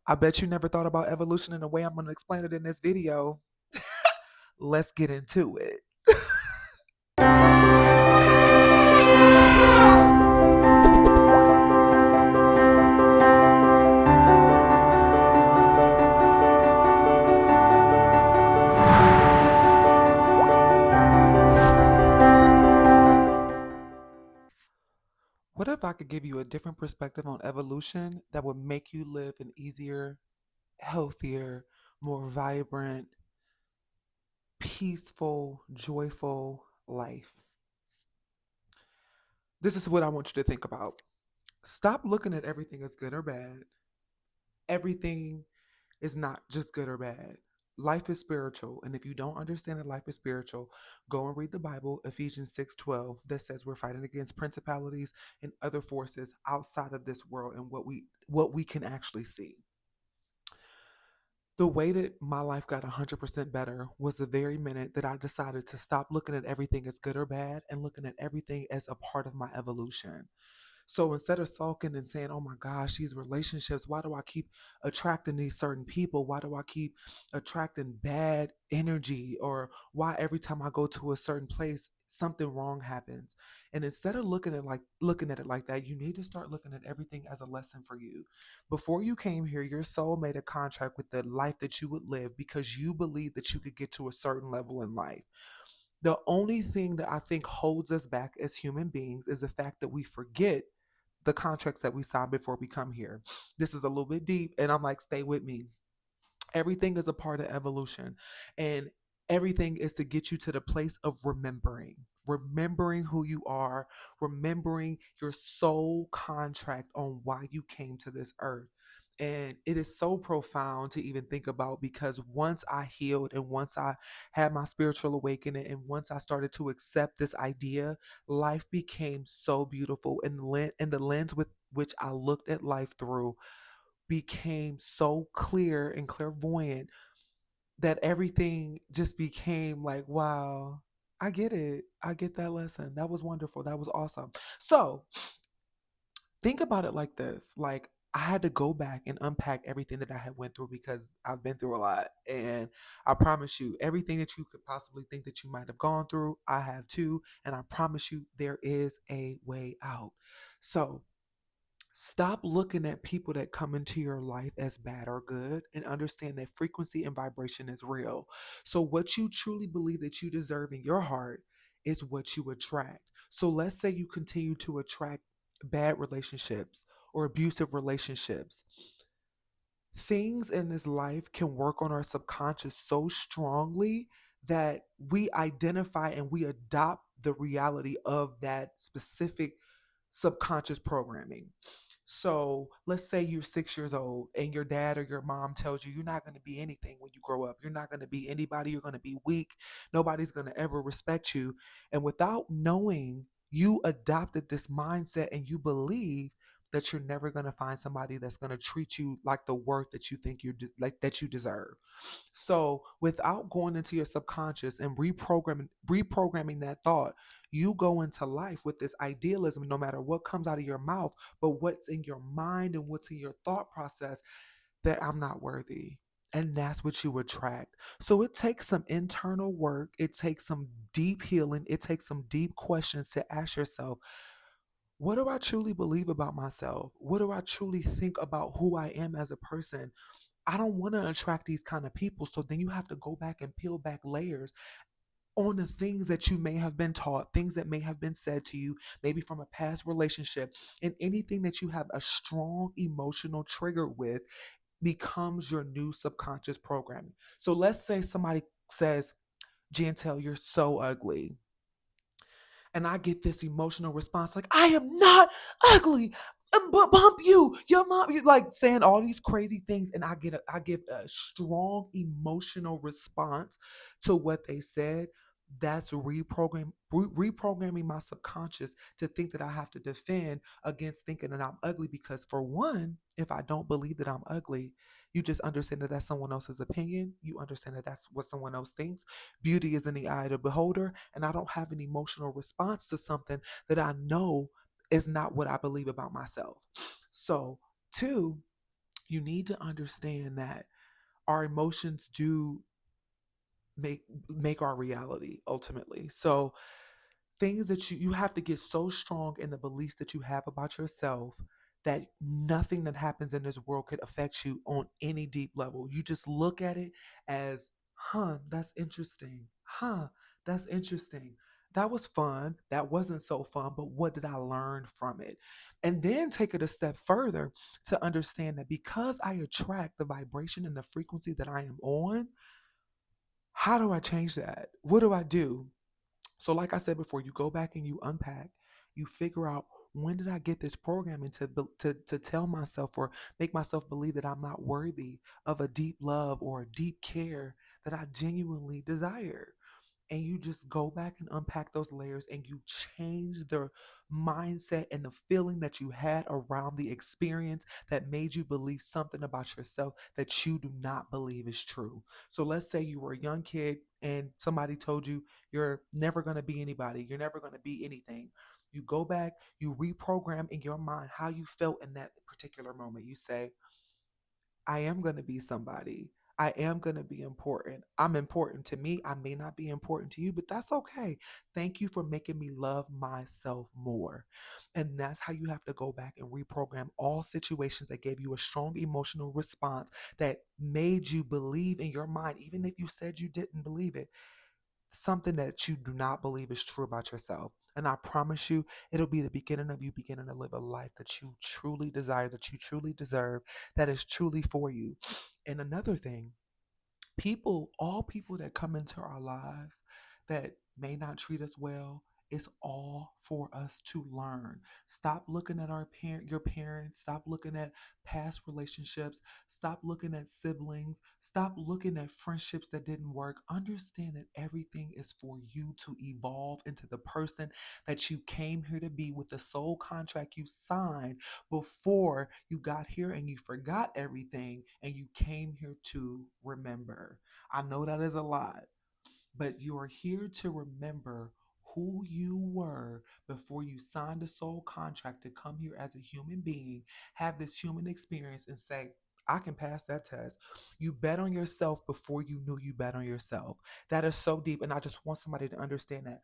I bet you never thought about evolution in the way I'm going to explain it in this video. Let's get into it. What if I could give you a different perspective on evolution that would make you live an easier, healthier, more vibrant, peaceful, joyful life? This is what I want you to think about. Stop looking at everything as good or bad. Everything is not just good or bad. Life is spiritual. And if you don't understand that life is spiritual, go and read the Bible, Ephesians 6:12, that says we're fighting against principalities and other forces outside of this world and what we can actually see. The way that my life got 100% better was the very minute that I decided to stop looking at everything as good or bad and looking at everything as a part of my evolution. So instead of sulking and saying, oh my gosh, these relationships, why do I keep attracting these certain people? Why do I keep attracting bad energy? Or why every time I go to a certain place, something wrong happens? And instead of looking at it like that, you need to start looking at everything as a lesson for you. Before you came here, your soul made a contract with the life that you would live because you believed that you could get to a certain level in life. The only thing that I think holds us back as human beings is the fact that we forget the contracts that we signed before we come here. This is a little bit deep, and I'm like, stay with me. Everything is a part of evolution, and everything is to get you to the place of remembering who you are, remembering your soul contract on why you came to this earth. And it is so profound to even think about because once I healed and once I had my spiritual awakening and once I started to accept this idea, life became so beautiful. And the lens with which I looked at life through became so clear and clairvoyant that everything just became like, wow, I get it. I get that lesson. That was wonderful. That was awesome. So think about it like this. Like I had to go back and unpack everything that I had went through because I've been through a lot. And I promise you, everything that you could possibly think that you might have gone through, I have too. And I promise you, there is a way out. So stop looking at people that come into your life as bad or good and understand that frequency and vibration is real. So, what you truly believe that you deserve in your heart is what you attract. So, let's say you continue to attract bad relationships or abusive relationships. Things in this life can work on our subconscious so strongly that we identify and we adopt the reality of that specific subconscious programming. So let's say you're 6 years old and your dad or your mom tells you you're not going to be anything when you grow up. You're not going to be anybody. You're going to be weak. Nobody's going to ever respect you. And without knowing, you adopted this mindset and you believe that you're never going to find somebody that's going to treat you like the worth that you think like that you deserve. So without going into your subconscious and reprogramming that thought, you go into life with this idealism no matter what comes out of your mouth, but what's in your mind and what's in your thought process that I'm not worthy. And that's what you attract. So it takes some internal work. It takes some deep healing. It takes some deep questions to ask yourself, what do I truly believe about myself? What do I truly think about who I am as a person? I don't want to attract these kind of people. So then you have to go back and peel back layers on the things that you may have been taught, things that may have been said to you, maybe from a past relationship, and anything that you have a strong emotional trigger with becomes your new subconscious programming. So let's say somebody says, Jantel, you're so ugly. And I get this emotional response like, I am not ugly. But bump you, your mom, you like saying all these crazy things, and I give a strong emotional response to what they said. That's reprogramming my subconscious to think that I have to defend against thinking that I'm ugly. Because for one, if I don't believe that I'm ugly, you just understand that that's someone else's opinion. You understand that that's what someone else thinks. Beauty is in the eye of the beholder, and I don't have an emotional response to something that I know is not what I believe about myself. So, two, You need to understand that our emotions do make make our reality ultimately. So things that you have to get so strong in the beliefs that you have about yourself that nothing that happens in this world could affect you on any deep level. You just look at it as, that's interesting. That's interesting. That was fun. That wasn't so fun, but what did I learn from it? And then take it a step further to understand that because I attract the vibration and the frequency that I am on, how do I change that? What do I do? So, like I said before, you go back and you unpack, you figure out, when did I get this programming to tell myself or make myself believe that I'm not worthy of a deep love or a deep care that I genuinely desire? And you just go back and unpack those layers and you change the mindset and the feeling that you had around the experience that made you believe something about yourself that you do not believe is true. So let's say you were a young kid and somebody told you you're never going to be anybody, you're never going to be anything. You go back, you reprogram in your mind how you felt in that particular moment. You say, I am going to be somebody. I am going to be important. I'm important to me. I may not be important to you, but that's okay. Thank you for making me love myself more. And that's how you have to go back and reprogram all situations that gave you a strong emotional response that made you believe in your mind, even if you said you didn't believe it, something that you do not believe is true about yourself. And I promise you, it'll be the beginning of you beginning to live a life that you truly desire, that you truly deserve, that is truly for you. And another thing, all people that come into our lives that may not treat us well, it's all for us to learn. Stop looking at your parents, stop looking at past relationships, stop looking at siblings, stop looking at friendships that didn't work. Understand that everything is for you to evolve into the person that you came here to be, with the soul contract you signed before you got here and you forgot everything and you came here to remember. I know that is a lot, but you are here to remember who you were before you signed a soul contract to come here as a human being, have this human experience, and say, I can pass that test. You bet on yourself before you knew you bet on yourself. That is so deep. And I just want somebody to understand that.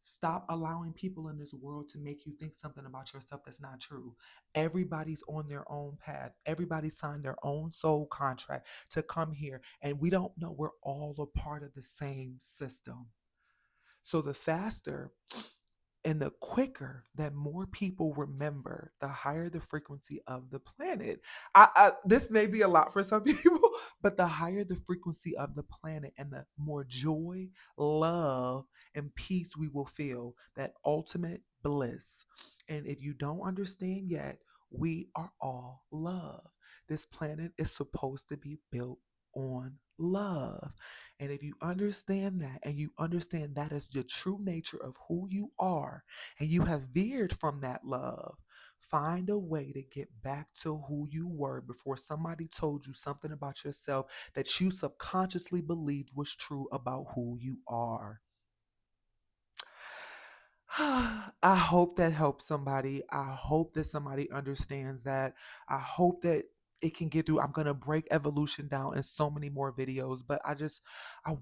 Stop allowing people in this world to make you think something about yourself that's not true. Everybody's on their own path. Everybody signed their own soul contract to come here. And we don't know we're all a part of the same system. So the faster and the quicker that more people remember, the higher the frequency of the planet. This may be a lot for some people, but the higher the frequency of the planet and the more joy, love, and peace we will feel, that ultimate bliss. And if you don't understand yet, we are all love. This planet is supposed to be built on love. And if you understand that and you understand that is the true nature of who you are, and you have veered from that love, find a way to get back to who you were before somebody told you something about yourself that you subconsciously believed was true about who you are. I hope that helps somebody. I hope that somebody understands that. I hope that it can get through. I'm going to break evolution down in so many more videos, but I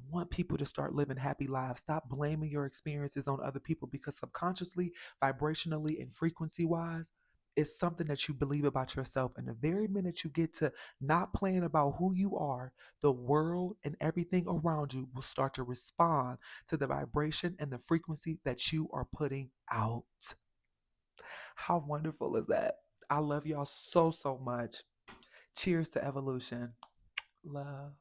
want people to start living happy lives. Stop blaming your experiences on other people, because subconsciously, vibrationally, and frequency wise, it's something that you believe about yourself. And the very minute you get to not playing about who you are, the world and everything around you will start to respond to the vibration and the frequency that you are putting out. How wonderful is that? I love y'all so, so much. Cheers to evolution. Love.